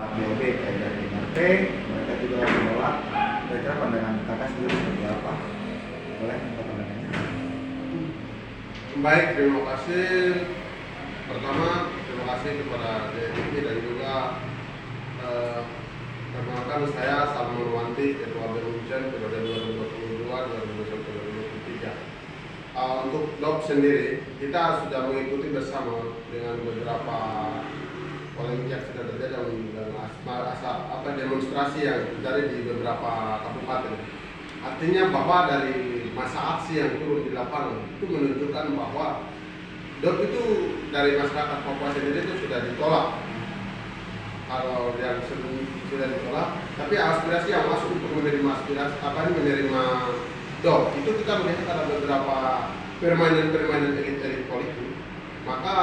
DOB kayak dari MRT, mereka juga menolak. Kira-kira pandangan kakak sendiri seperti apa? Boleh minta pandangannya? Baik, terima kasih. Pertama, terima kasih kepada DNI dan juga perkenalkan saya Salman Wanti, Ketua BUMCEN periode 2022-2023. Untuk DOP sendiri, kita sudah mengikuti bersama dengan beberapa polemik yang sudah terjadi dan demonstrasi yang terjadi di beberapa kabupaten. Artinya bahwa dari masa aksi yang turun di lapangan itu menunjukkan bahwa DOP itu dari masyarakat Papua sendiri itu sudah ditolak. Kalau yang sudah ditolak, tapi aspirasi yang masuk untuk menerima menerima DOP itu kita melihat ada beberapa permainan elit politik. Maka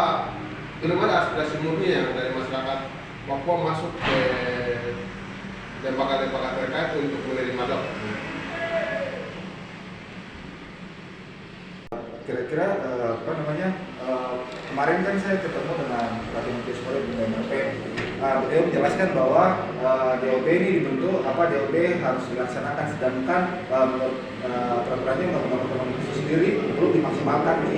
belum ada aspirasi murni yang dari masyarakat Papua masuk ke lembaga-lembaga terkait untuk menerima DOP. Kira-kira kemarin kan saya ketemu dengan Pelatih Menteri Sport di MRP. Beliau menjelaskan bahwa DOB ini dibentuk, DOB harus dilaksanakan, sedangkan peraturannya Undang-Undang Otonomi Khusus sendiri belum dimaksimalkan di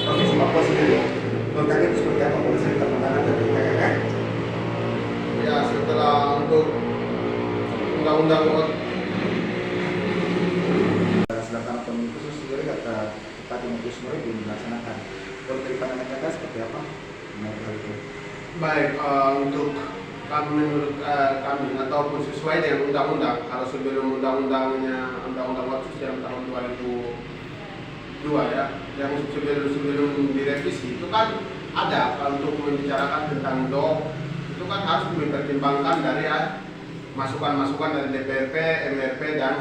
Provinsi Papua sendiri. Menurut kakak itu seperti apa? Boleh saya minta pandangan dari kakak? Ya, setelah untuk undang-undang sedangkan otonomi khusus sendiri kata Pelatih Menteri Sport belum dilaksanakan. Menurut dari pandangan kakak seperti apa? Menurut hal itu? baik, untuk menurut kami ataupun sesuai dengan undang-undang, kalau sebelum undang-undang Otsus yang tahun 2002 ya, yang sebelum direvisi itu kan ada untuk membicarakan tentang DOP itu kan harus mempertimbangkan dari masukan-masukan dari DPRP, MRP dan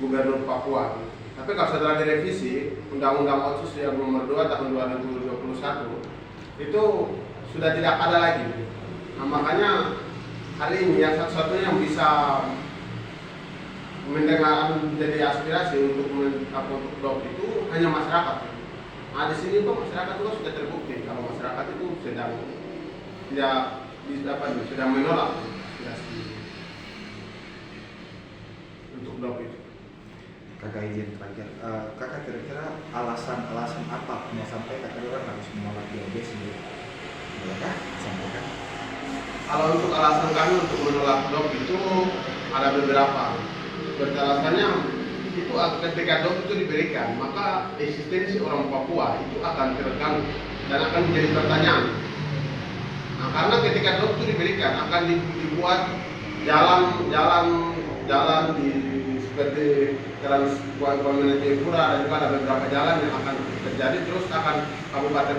Gubernur Papua. Tapi kalau setelah direvisi Undang-Undang Otsus yang nomor 2 tahun 2021 itu sudah tidak ada lagi. Nah, makanya hari ini yang satu-satunya yang bisa mendengar menjadi aspirasi untuk DOP itu hanya masyarakat. Nah, di sini kok masyarakat juga sudah terbukti kalau masyarakat itu sedang menolak aspirasi untuk DOP itu. Kakak izin terakhir, kakak kira-kira alasan apa yang sampai kakak orang harus menolak DOB sendiri? Bolehkah sampaikan? Kalau untuk alasan kami untuk menolak DOP itu ada beberapa. Alasannya itu ketika DOP itu diberikan, maka eksistensi orang Papua itu akan terganggu dan akan menjadi pertanyaan. Nah, karena ketika DOP itu diberikan akan dibuat jalan di seperti jalan Kuala Jayapura dan juga ada beberapa jalan yang akan terjadi, terus akan kabupaten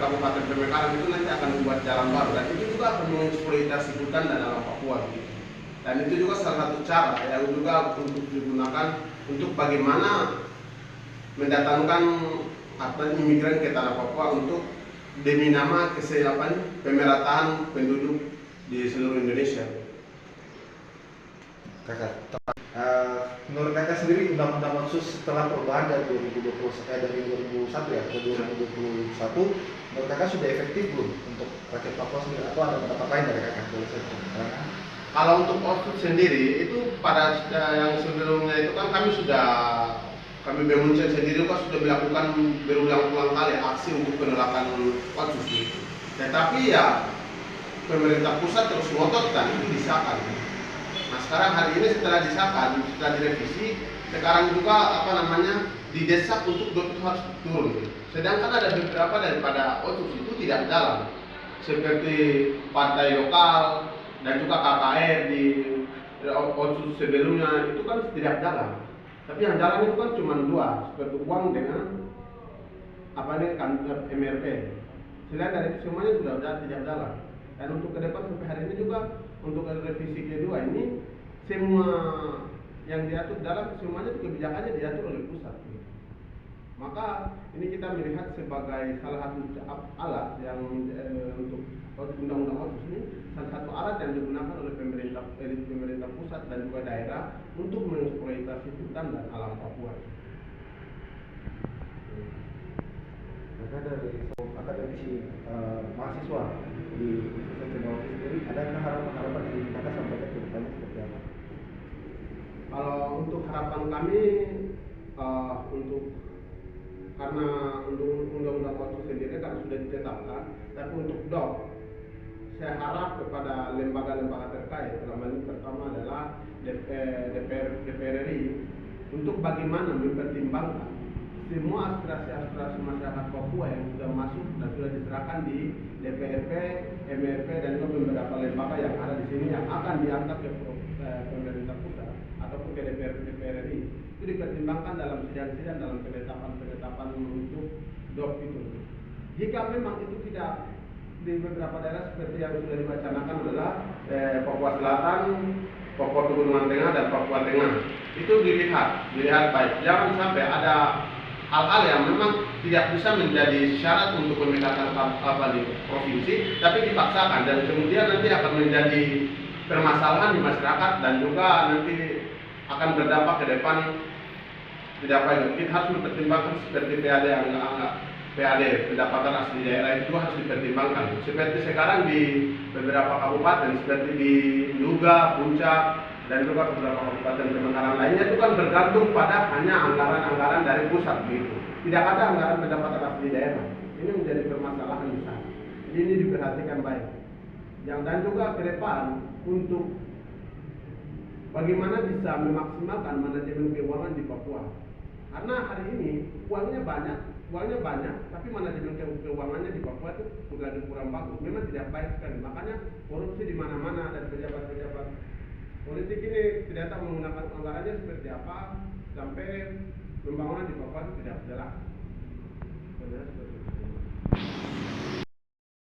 Pemekaran itu nanti akan membuat jalan baru dan itu juga akan mengeksploitasi hutan dan alam Papua gitu. Dan itu juga salah satu cara yang juga untuk digunakan untuk bagaimana mendatangkan imigran ke tanah Papua untuk demi nama pemerataan penduduk di seluruh Indonesia. Kakak, menurut kakak sendiri Undang-Undang Otsus setelah perubahan dari 2001 ya ke 2021, menurut kakak sudah efektif belum untuk rakyat Papua sendiri atau ada pendapat lain dari kakak? Boleh saya terangkan? Kalau untuk Otsus sendiri itu pada yang sebelumnya itu kan kami BUMCEN sendiri kan sudah melakukan berulang-ulang kali aksi untuk penolakan Otsus itu. Tetapi ya pemerintah pusat terus ngotot dan itu disahkan. Nah, sekarang hari ini setelah disahkan, setelah direvisi, sekarang juga didesak untuk DOP itu harus turun. Sedangkan ada beberapa daripada Otsus itu tidak jalan, seperti partai lokal dan juga KKR di Otsus sebelumnya itu kan tidak jalan. Tapi yang jalan itu kan cuma dua, seperti uang dengan MRP. Selain dari itu semuanya sudah tidak jalan. Dan untuk ke depan sampai hari ini juga untuk revisi kedua ini semua yang diatur dalam semuanya kebijakannya diatur oleh pusat. Maka ini kita melihat sebagai salah satu alat yang untuk undang-undang Otsus ini salah satu alat yang digunakan oleh pemerintah pusat dan juga daerah untuk mengeksploitasi hutan dan alam Papua. Kakak dari akademisi mahasiswa di Sulawesi sendiri, adakah harapan-harapan yang ingin kakak sampaikan ke depannya seperti apa? Kalau untuk harapan kami untuk karena untuk undang-undang otsus sendiri kan sudah ditetapkan, tapi untuk DOP saya harap kepada lembaga-lembaga terkait, dalam hal ini pertama adalah DPR RI, untuk bagaimana mempertimbangkan semua aspirasi-aspirasi masyarakat Papua yang sudah masuk dan sudah diserahkan di DPRP, MRP dan juga beberapa lembaga yang ada di sini yang akan diangkat ke pemerintah pusat ataupun ke DPR RI, itu dipertimbangkan dalam sidang-sidang dalam penetapan untuk DOP itu. Jika memang itu tidak di beberapa daerah seperti yang sudah diwacanakan adalah Papua Selatan, Papua Pegunungan Tengah dan Papua Tengah, itu dilihat baik. Jangan sampai ada hal-hal yang memang tidak bisa menjadi syarat untuk pemecatan di provinsi, tapi dipaksakan dan kemudian nanti akan menjadi permasalahan di masyarakat dan juga nanti akan berdampak ke depan tidak baik. Kita harus mempertimbangkan seperti PAD yang PAD pendapatan asli daerah itu harus dipertimbangkan. Seperti sekarang di beberapa kabupaten seperti di Nduga, Puncak dan juga beberapa kabupaten Pemekaran lainnya itu kan bergantung pada hanya anggaran-anggaran dari pusat begitu. Tidak ada anggaran pendapatan asli daerah. Ini menjadi permasalahan besar. Jadi ini diperhatikan baik. Dan juga ke depan untuk bagaimana bisa memaksimalkan manajemen keuangan di Papua. Karena hari ini uangnya banyak, tapi manajemen keuangannya di Papua itu lagi kurang bagus. Memang tidak baik sekali. Makanya korupsi di mana-mana dan pejabat-pejabat politik ini tidak tahu menggunakan anggarannya seperti apa sampai pembangunan di Papua itu tidak jelas. Seperti itu.